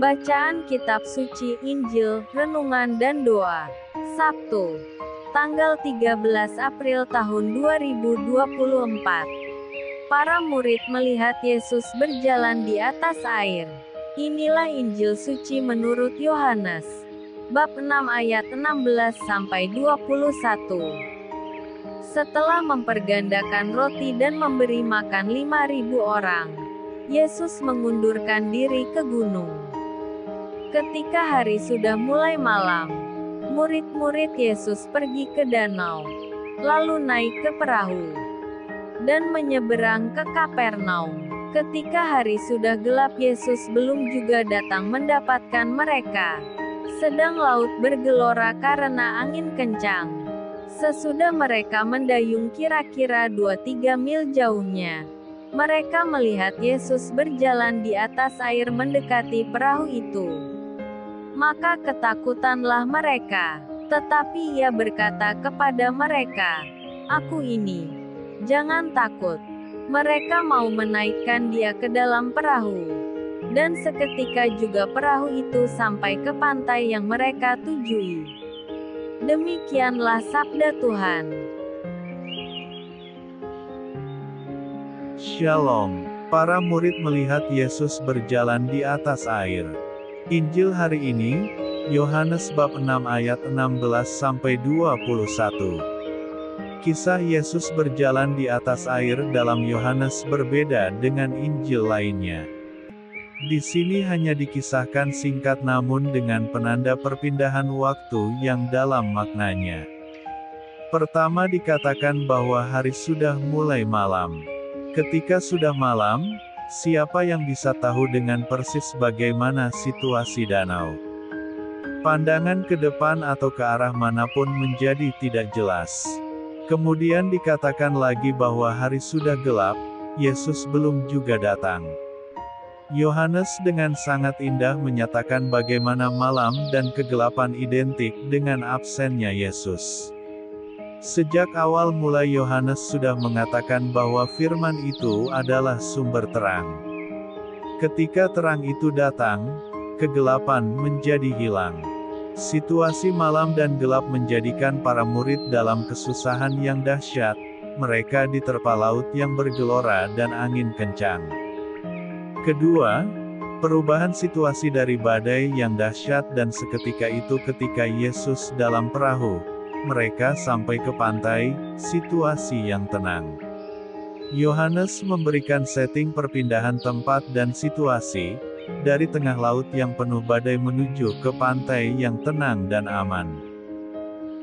Bacaan Kitab Suci, Injil, Renungan dan Doa. Sabtu, tanggal 13 April tahun 2024. Para murid melihat Yesus berjalan di atas air. Inilah Injil suci menurut Yohanes. Bab 6 ayat 16-21. Setelah mempergandakan roti dan memberi makan 5.000 orang, Yesus mengundurkan diri ke gunung. Ketika hari sudah mulai malam, murid-murid Yesus pergi ke danau, lalu naik ke perahu, dan menyeberang ke Kapernaum. Ketika hari sudah gelap, Yesus belum juga datang mendapatkan mereka. Sedang laut bergelora karena angin kencang. Sesudah mereka mendayung kira-kira 2-3 mil jauhnya, mereka melihat Yesus berjalan di atas air mendekati perahu itu. Maka ketakutanlah mereka. Tetapi Ia berkata kepada mereka, "Aku ini, jangan takut." Mereka mau menaikkan Dia ke dalam perahu. Dan seketika juga perahu itu sampai ke pantai yang mereka tujui. Demikianlah sabda Tuhan. Shalom. Para murid melihat Yesus berjalan di atas air. Injil hari ini, Yohanes bab 6 ayat 16-21. Kisah Yesus berjalan di atas air dalam Yohanes berbeda dengan Injil lainnya. Di sini hanya dikisahkan singkat namun dengan penanda perpindahan waktu yang dalam maknanya. Pertama dikatakan bahwa hari sudah mulai malam. Ketika sudah malam, siapa yang bisa tahu dengan persis bagaimana situasi danau? Pandangan ke depan atau ke arah manapun menjadi tidak jelas. Kemudian dikatakan lagi bahwa hari sudah gelap, Yesus belum juga datang. Yohanes dengan sangat indah menyatakan bagaimana malam dan kegelapan identik dengan absennya Yesus. Sejak awal mulai Yohanes sudah mengatakan bahwa firman itu adalah sumber terang. Ketika terang itu datang, kegelapan menjadi hilang. Situasi malam dan gelap menjadikan para murid dalam kesusahan yang dahsyat. Mereka diterpa laut yang bergelora dan angin kencang. Kedua, perubahan situasi dari badai yang dahsyat dan seketika itu ketika Yesus dalam perahu, mereka sampai ke pantai, situasi yang tenang. Yohanes memberikan setting perpindahan tempat dan situasi, dari tengah laut yang penuh badai menuju ke pantai yang tenang dan aman.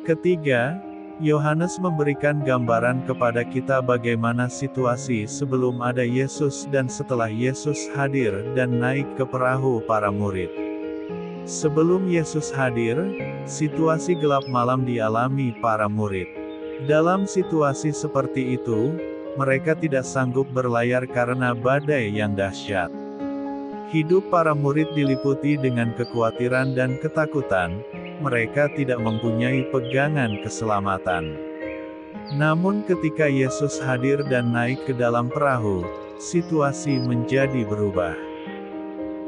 Ketiga, Yohanes memberikan gambaran kepada kita bagaimana situasi sebelum ada Yesus dan setelah Yesus hadir dan naik ke perahu para murid. Sebelum Yesus hadir, situasi gelap malam dialami para murid. Dalam situasi seperti itu, mereka tidak sanggup berlayar karena badai yang dahsyat. Hidup para murid diliputi dengan kekhawatiran dan ketakutan. Mereka tidak mempunyai pegangan keselamatan. Namun ketika Yesus hadir dan naik ke dalam perahu, situasi menjadi berubah.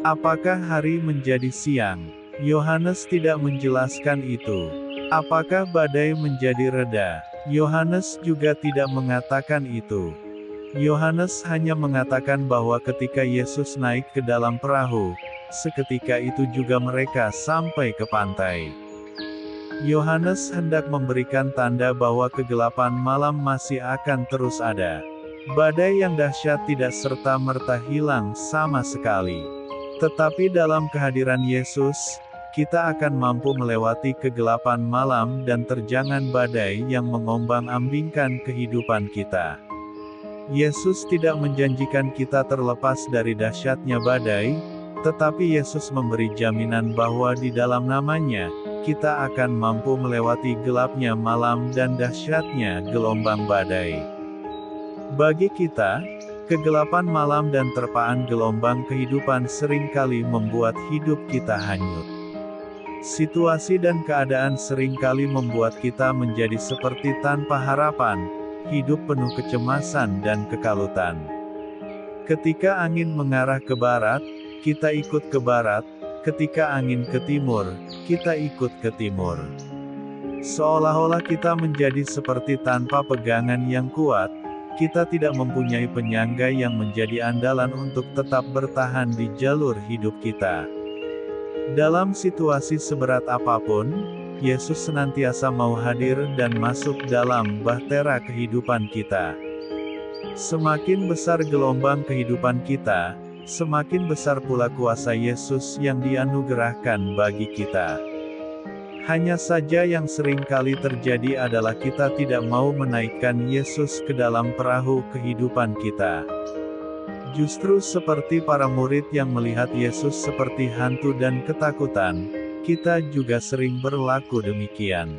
Apakah hari menjadi siang? Yohanes tidak menjelaskan itu. Apakah badai menjadi reda? Yohanes juga tidak mengatakan itu. Yohanes hanya mengatakan bahwa ketika Yesus naik ke dalam perahu, seketika itu juga mereka sampai ke pantai. Yohanes hendak memberikan tanda bahwa kegelapan malam masih akan terus ada. Badai yang dahsyat tidak serta-merta hilang sama sekali. Tetapi dalam kehadiran Yesus, kita akan mampu melewati kegelapan malam dan terjangan badai yang mengombang-ambingkan kehidupan kita. Yesus tidak menjanjikan kita terlepas dari dahsyatnya badai, tetapi Yesus memberi jaminan bahwa di dalam namanya, kita akan mampu melewati gelapnya malam dan dahsyatnya gelombang badai. Bagi kita, kegelapan malam dan terpaan gelombang kehidupan seringkali membuat hidup kita hanyut. Situasi dan keadaan seringkali membuat kita menjadi seperti tanpa harapan, hidup penuh kecemasan dan kekalutan. Ketika angin mengarah ke barat, kita ikut ke barat. ketika angin ke timur, kita ikut ke timur. Seolah-olah kita menjadi seperti tanpa pegangan yang kuat, kita tidak mempunyai penyangga yang menjadi andalan untuk tetap bertahan di jalur hidup kita. Dalam situasi seberat apapun, Yesus senantiasa mau hadir dan masuk dalam bahtera kehidupan kita. Semakin besar gelombang kehidupan kita, semakin besar pula kuasa Yesus yang dianugerahkan bagi kita. Hanya saja yang sering kali terjadi adalah kita tidak mau menaikkan Yesus ke dalam perahu kehidupan kita. Justru seperti para murid yang melihat Yesus seperti hantu dan ketakutan, kita juga sering berlaku demikian.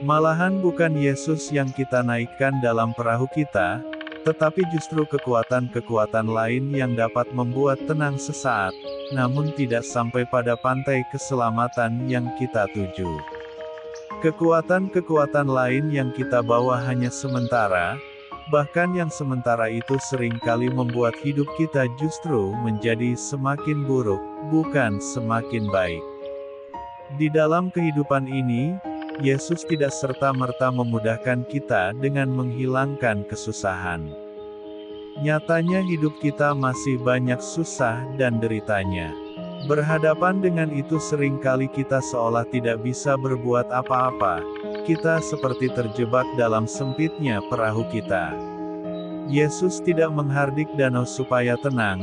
Malahan bukan Yesus yang kita naikkan dalam perahu kita, tetapi justru kekuatan-kekuatan lain yang dapat membuat tenang sesaat, namun tidak sampai pada pantai keselamatan yang kita tuju. Kekuatan-kekuatan lain yang kita bawa hanya sementara, bahkan yang sementara itu seringkali membuat hidup kita justru menjadi semakin buruk, bukan semakin baik. Di dalam kehidupan ini, Yesus tidak serta-merta memudahkan kita dengan menghilangkan kesusahan. Nyatanya hidup kita masih banyak susah dan deritanya. Berhadapan dengan itu seringkali kita seolah tidak bisa berbuat apa-apa, kita seperti terjebak dalam sempitnya perahu kita. Yesus tidak menghardik danau supaya tenang,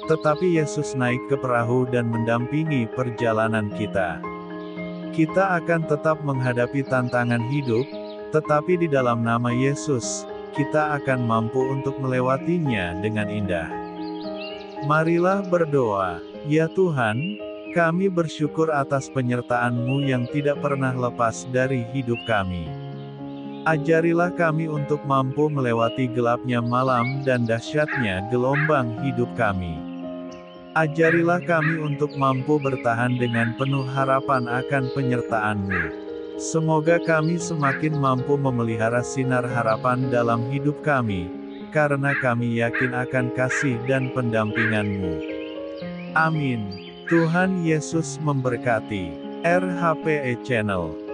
tetapi Yesus naik ke perahu dan mendampingi perjalanan kita. Kita akan tetap menghadapi tantangan hidup, tetapi di dalam nama Yesus, kita akan mampu untuk melewatinya dengan indah. Marilah berdoa. Ya Tuhan, kami bersyukur atas penyertaan-Mu yang tidak pernah lepas dari hidup kami. Ajarilah kami untuk mampu melewati gelapnya malam dan dahsyatnya gelombang hidup kami. Ajarilah kami untuk mampu bertahan dengan penuh harapan akan penyertaan-Mu. Semoga kami semakin mampu memelihara sinar harapan dalam hidup kami, karena kami yakin akan kasih dan pendampingan-Mu. Amin. Tuhan Yesus memberkati. RHPE Channel.